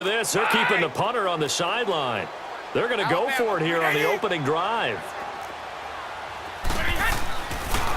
This, they're keeping the punter on the sideline. They're going to go for it here on the opening drive.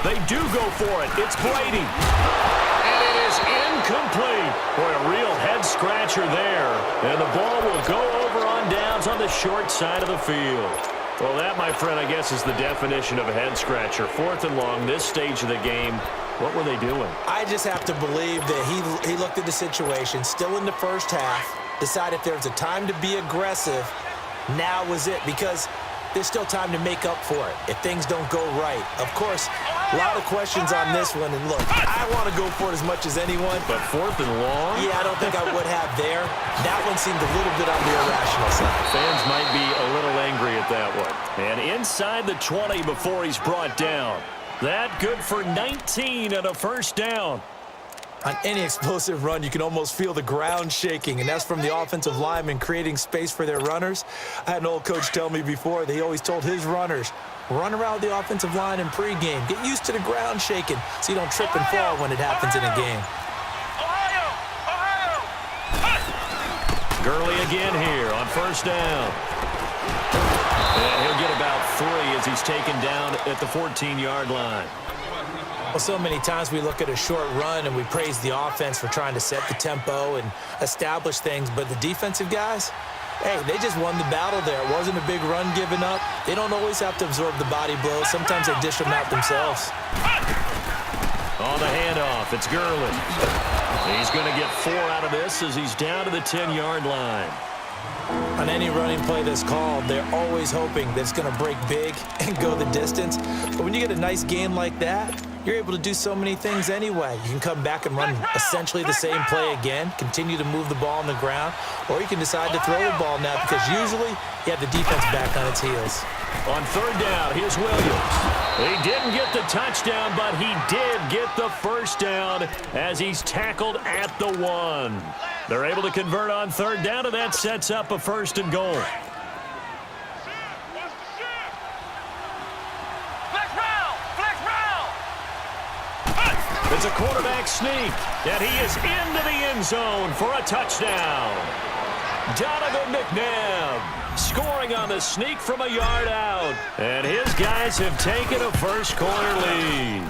They do go for it. It's Brady. And it is incomplete. Boy, a real head-scratcher there. And the ball will go over on downs on the short side of the field. Well, that, my friend, I guess is the definition of a head-scratcher. 4th and long, this stage of the game. What were they doing? I just have to believe that he looked at the situation, still in the first half, decided if there's a time to be aggressive, now was it, because there's still time to make up for it if things don't go right. Of course, a lot of questions on this one, and look, I want to go for it as much as anyone. But 4th and long? Yeah, I don't think I would have there. That one seemed a little bit on the irrational side. Fans might be a little angry at that one. And inside the 20 before he's brought down. That good for 19 and a first down. On any explosive run, you can almost feel the ground shaking, and that's from the offensive linemen creating space for their runners. I had an old coach tell me before, he always told his runners, run around the offensive line in pregame. Get used to the ground shaking so you don't trip and fall when it happens in a game. Gurley again here on first down. And he'll get about 3 as he's taken down at the 14-yard line. Well, so many times we look at a short run and we praise the offense for trying to set the tempo and establish things, but the defensive guys, hey, they just won the battle there. It wasn't a big run given up. They don't always have to absorb the body blows. Sometimes they dish them out themselves. On the handoff, it's Gurley. He's going to get 4 out of this as he's down to the 10-yard line. On any running play that's called, they're always hoping that it's going to break big and go the distance. But when you get a nice game like that, you're able to do so many things anyway. You can come back and run essentially the same play again, continue to move the ball on the ground, or you can decide to throw the ball now because usually you have the defense back on its heels. On 3rd down, here's Williams. He didn't get the touchdown, but he did get the first down as he's tackled at the 1. They're able to convert on 3rd down, and that sets up a 1st and goal. It's a quarterback sneak, and he is into the end zone for a touchdown. Donovan McNabb scoring on the sneak from a yard out, and his guys have taken a first-quarter lead.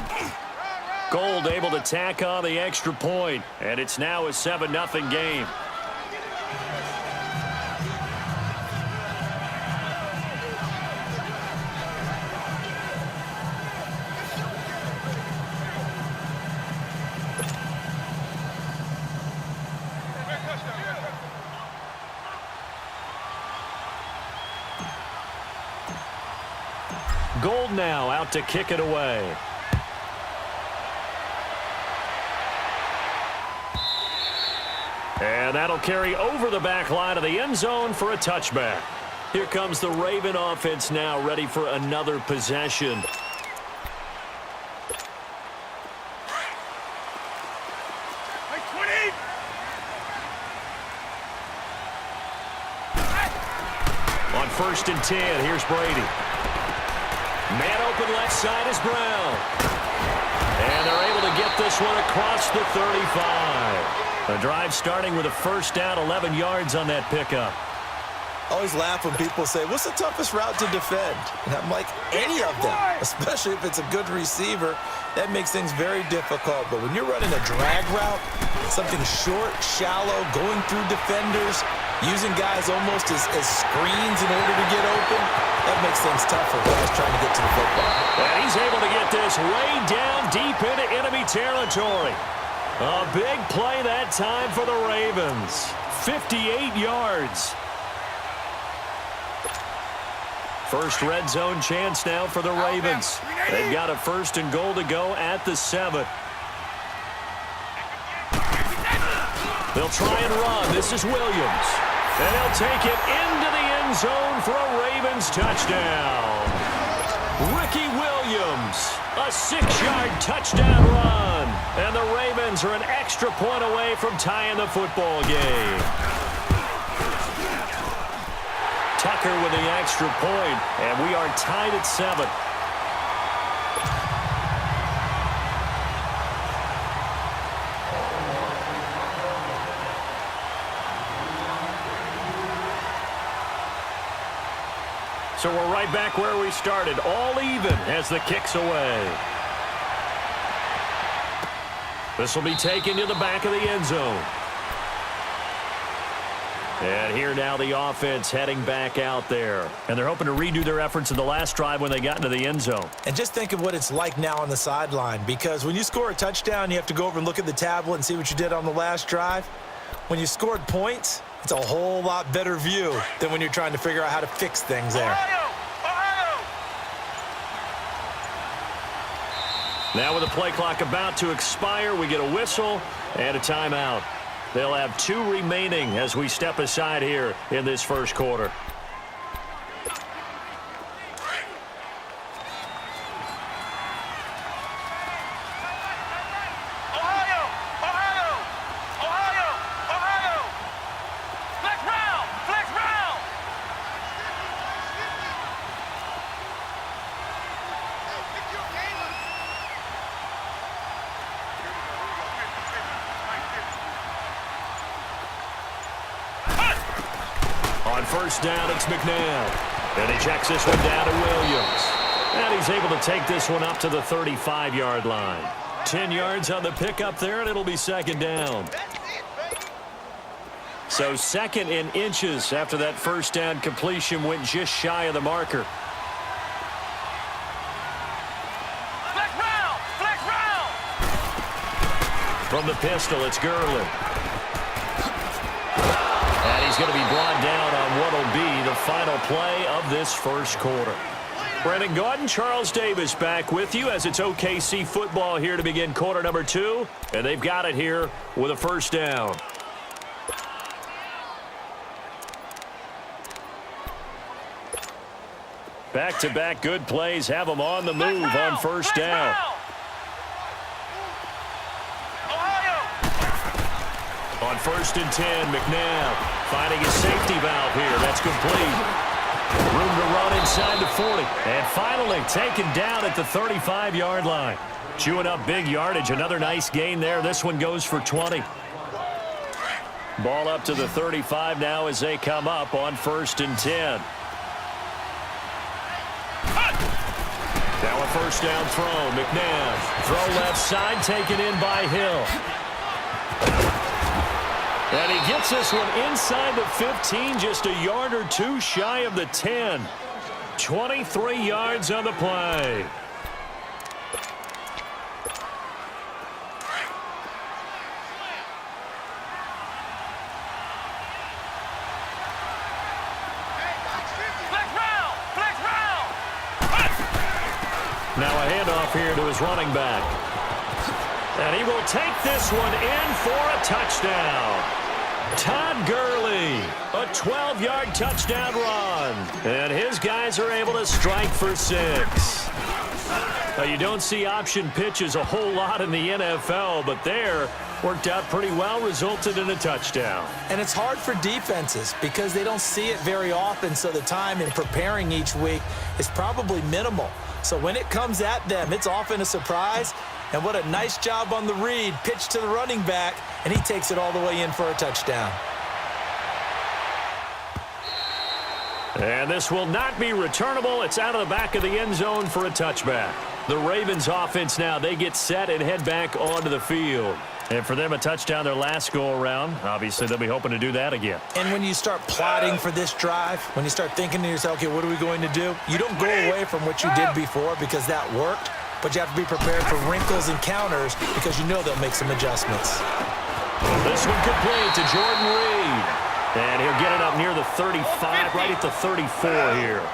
Gold able to tack on the extra point, and it's now a 7-0 game. Gold now out to kick it away. And that'll carry over the back line of the end zone for a touchback. Here comes the Raven offense now, ready for another possession. On 1st and 10, here's Brady. Man open left side is Brown. And they're able to get this one across the 35. A drive starting with a first down, 11 yards on that pickup. I always laugh when people say, what's the toughest route to defend? And I'm like, any of them, especially if it's a good receiver. That makes things very difficult. But when you're running a drag route, something short, shallow, going through defenders, using guys almost as screens in order to get open, that makes things tough for guys trying to get to the football. And he's able to get this way down deep into enemy territory. A big play that time for the Ravens. 58 yards. First red zone chance now for the Ravens. They've got a 1st and goal to go at the 7. They'll try and run. This is Williams. And he'll take it into the end zone for a Ravens touchdown. Ricky Williams, a 6-yard touchdown run. And the Ravens are an extra point away from tying the football game. Tucker with the extra point, and we are tied at 7. So we're right back where we started, all even as the kick's away. This will be taken to the back of the end zone. And here now the offense heading back out there. And they're hoping to redo their efforts in the last drive when they got into the end zone. And just think of what it's like now on the sideline, because when you score a touchdown, you have to go over and look at the tablet and see what you did on the last drive. When you scored points, it's a whole lot better view than when you're trying to figure out how to fix things there. Now with the play clock about to expire, we get a whistle and a timeout. They'll have 2 remaining as we step aside here in this first quarter. On first down, it's McNabb. And he checks this one down to Williams. And he's able to take this one up to the 35-yard line. 10 yards on the pickup there, and it'll be second down. So second in inches after that first down completion went just shy of the marker. From the pistol, it's Gurley. And he's going to be brought down on what will be the final play of this first quarter. Brandon Gaudin, Charles Davis back with you as it's OKC football here to begin quarter number 2. And they've got it here with a first down. Back-to-back good plays have them on the move on first down. On first and 10, McNabb finding his safety valve here. That's complete. Room to run inside the 40. And finally taken down at the 35-yard line. Chewing up big yardage. Another nice gain there. This one goes for 20. Ball up to the 35 now as they come up on first and 10. Now a first down throw. McNabb. Throw left side taken in by Hill. And he gets this one inside the 15, just a yard or two shy of the 10. 23 yards on the play. Now a handoff here to his running back. And he will take this one in for a touchdown. Todd Gurley, a 12-yard touchdown run. And his guys are able to strike for 6. Now, you don't see option pitches a whole lot in the NFL, but there worked out pretty well, resulted in a touchdown. And it's hard for defenses because they don't see it very often, so the time in preparing each week is probably minimal. So when it comes at them, it's often a surprise. And what a nice job on the read. Pitch to the running back, and he takes it all the way in for a touchdown. And this will not be returnable. It's out of the back of the end zone for a touchback. The Ravens offense now, they get set and head back onto the field. And for them, a touchdown their last go-around. Obviously, they'll be hoping to do that again. And when you start plotting for this drive, when you start thinking to yourself, okay, what are we going to do? You don't go away from what you did before because that worked. But you have to be prepared for wrinkles and counters because you know they'll make some adjustments. This one complete to Jordan Reed. And he'll get it up near the 35, right at the 34 here.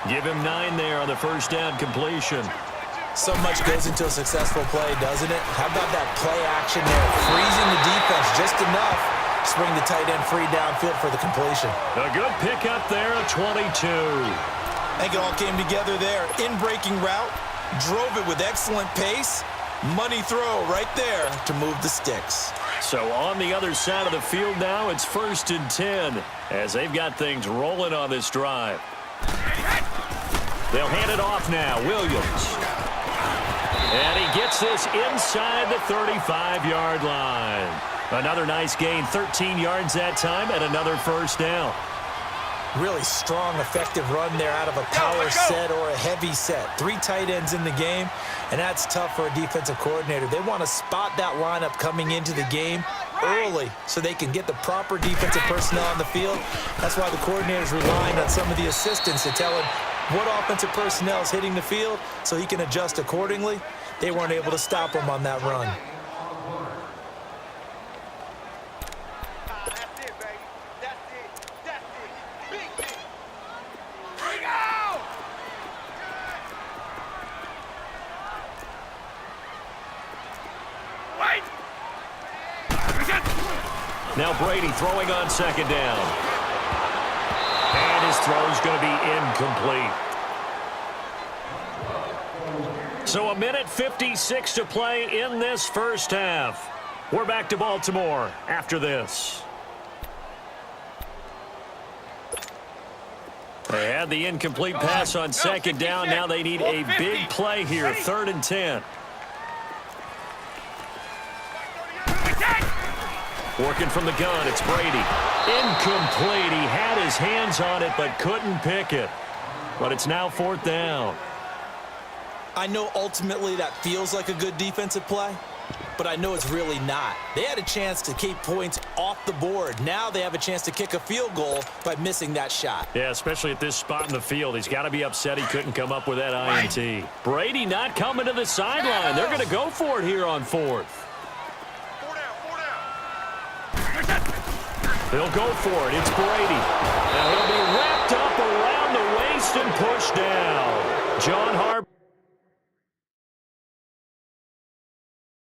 Give him 9 there on the first down completion. So much goes into a successful play, doesn't it? How about that play action there? Freezing the defense just enough to swing the tight end free downfield for the completion. A good pickup there at 22. I think it all came together there. In-breaking route. Drove it with excellent pace. Money throw right there to move the sticks. So on the other side of the field now, it's first and 10 as they've got things rolling on this drive. They'll hand it off now. Williams. And he gets this inside the 35-yard line. Another nice gain, 13 yards that time, and another first down. Really strong, effective run there out of a power set or a heavy set. 3 tight ends in the game, and that's tough for a defensive coordinator. They want to spot that lineup coming into the game early so they can get the proper defensive personnel on the field. That's why the coordinator's relying on some of the assistants to tell him what offensive personnel is hitting the field so he can adjust accordingly. They weren't able to stop him on that run. Now Brady throwing on second down. And his throw is going to be incomplete. So 1:56 to play in this first half. We're back to Baltimore after this. They had the incomplete pass on second down. Now they need a big play here, 3rd and 10. Working from the gun, it's Brady. Incomplete. He had his hands on it but couldn't pick it. But it's now 4th down. I know ultimately that feels like a good defensive play, but I know it's really not. They had a chance to keep points off the board. Now they have a chance to kick a field goal by missing that shot. Yeah, especially at this spot in the field. He's got to be upset he couldn't come up with that INT. Brady not coming to the sideline. They're going to go for it here on 4th. They'll go for it. It's Brady. Now he'll be wrapped up around the waist and pushed down. John Harbaugh.